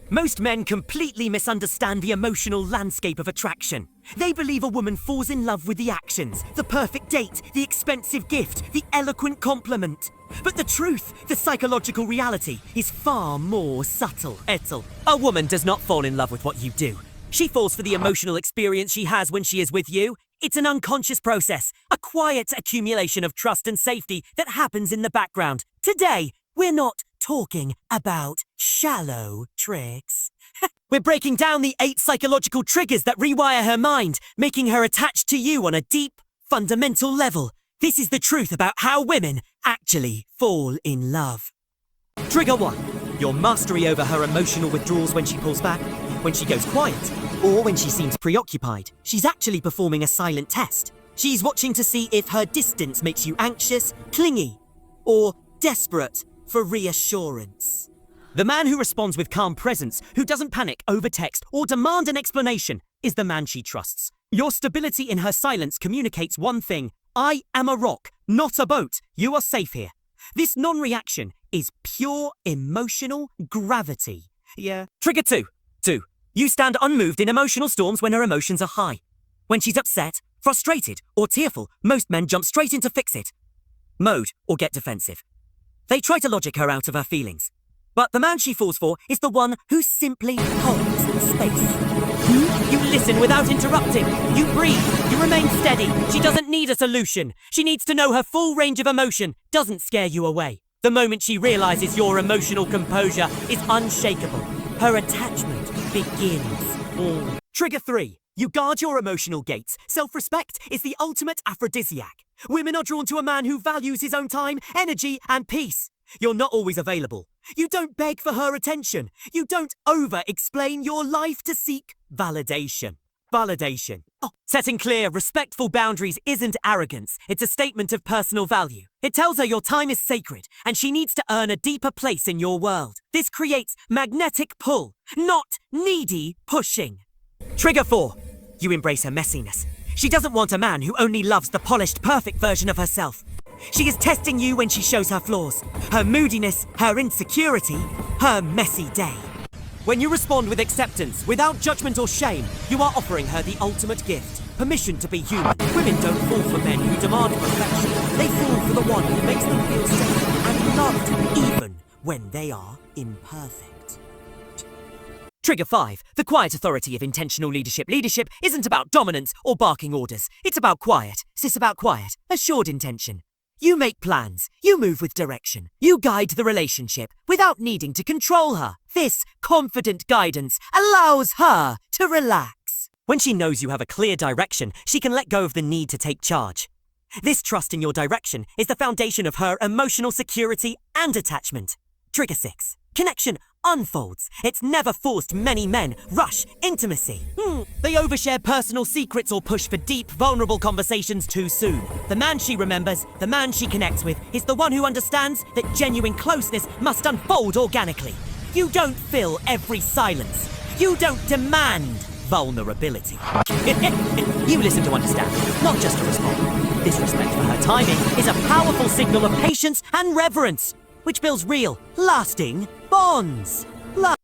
Most men completely misunderstand the emotional landscape of attraction. They believe a woman falls in love with the actions, the perfect date, the expensive gift, the eloquent compliment. But the truth, the psychological reality, is far more subtle. Ethel, a woman does not fall in love with what you do. She falls for the emotional experience she has when she is with you. It's an unconscious process, a quiet accumulation of trust and safety that happens in the background. Today, we're not talking about shallow tricks. We're breaking down the 8 psychological triggers that rewire her mind, making her attached to you on a deep, fundamental level. This is the truth about how women actually fall in love. Trigger 1. Your mastery over her emotional withdrawals when she pulls back, when she goes quiet, or when she seems preoccupied. She's actually performing a silent test. She's watching to see if her distance makes you anxious, clingy, or desperate for reassurance. The man who responds with calm presence, who doesn't panic, overtext, or demand an explanation, is the man she trusts. Your stability in her silence communicates one thing: I am a rock, not a boat. You are safe here. This non-reaction is pure emotional gravity. Yeah. Trigger 2. You stand unmoved in emotional storms when her emotions are high. When she's upset, frustrated, or tearful, most men jump straight into fix-it mode or get defensive. They try to logic her out of her feelings. But the man she falls for is the one who simply holds space. You listen without interrupting. You breathe. You remain steady. She doesn't need a solution. She needs to know her full range of emotion doesn't scare you away. The moment she realizes your emotional composure is unshakable, her attachment begins. Trigger 3. You guard your emotional gates. Self-respect is the ultimate aphrodisiac. Women are drawn to a man who values his own time, energy, and peace. You're not always available. You don't beg for her attention. You don't over-explain your life to seek validation. Setting clear, respectful boundaries isn't arrogance. It's a statement of personal value. It tells her your time is sacred, and she needs to earn a deeper place in your world. This creates magnetic pull, not needy pushing. Trigger 4. You embrace her messiness. She doesn't want a man who only loves the polished, perfect version of herself. She is testing you when she shows her flaws, her moodiness, her insecurity, her messy day. When you respond with acceptance, without judgment or shame, you are offering her the ultimate gift, permission to be human. Women don't fall for men who demand perfection. They fall for the one who makes them feel safe and loved, even when they are imperfect. Trigger 5. The quiet authority of intentional leadership. Leadership isn't about dominance or barking orders. It's about quiet. It's about quiet, assured intention. You make plans. You move with direction. You guide the relationship without needing to control her. This confident guidance allows her to relax. When she knows you have a clear direction, she can let go of the need to take charge. This trust in your direction is the foundation of her emotional security and attachment. Trigger 6. Connection unfolds. It's never forced. Many men rush intimacy. They overshare personal secrets or push for deep, vulnerable conversations too soon. The man she remembers, the man she connects with, is the one who understands that genuine closeness must unfold organically. You don't fill every silence. You don't demand vulnerability. You listen to understand, not just to respond. This respect for her timing is a powerful signal of patience and reverence, which builds real, lasting bonds.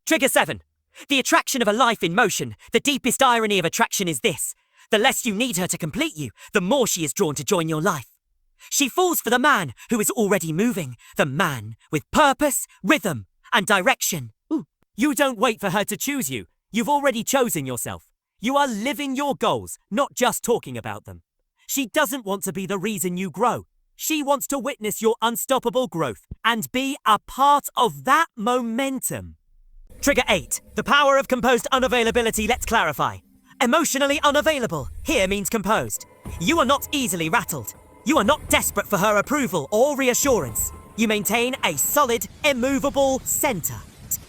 Trigger 7. The attraction of a life in motion. The deepest irony of attraction is this: the less you need her to complete you, the more she is drawn to join your life. She falls for the man who is already moving, the man with purpose, rhythm, and direction. You don't wait for her to choose you. You've already chosen yourself. You are living your goals, not just talking about them. She doesn't want to be the reason you grow. She wants to witness your unstoppable growth and be a part of that momentum. Trigger 8. The power of composed unavailability. Let's clarify. Emotionally unavailable here means composed. You are not easily rattled. You are not desperate for her approval or reassurance. You maintain a solid, immovable center.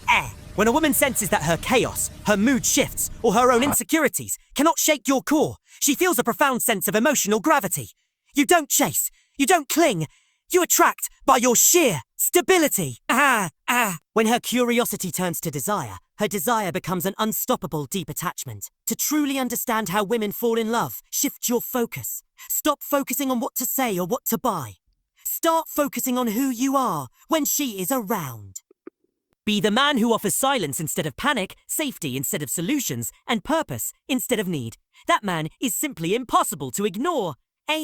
Air. When a woman senses that her chaos, her mood shifts, or her own insecurities cannot shake your core, she feels a profound sense of emotional gravity. You don't chase. You don't cling. You attract by your sheer stability. When her curiosity turns to desire, her desire becomes an unstoppable deep attachment. To truly understand how women fall in love, shift your focus. Stop focusing on what to say or what to buy. Start focusing on who you are when she is around. Be the man who offers silence instead of panic, safety instead of solutions, and purpose instead of need. That man is simply impossible to ignore.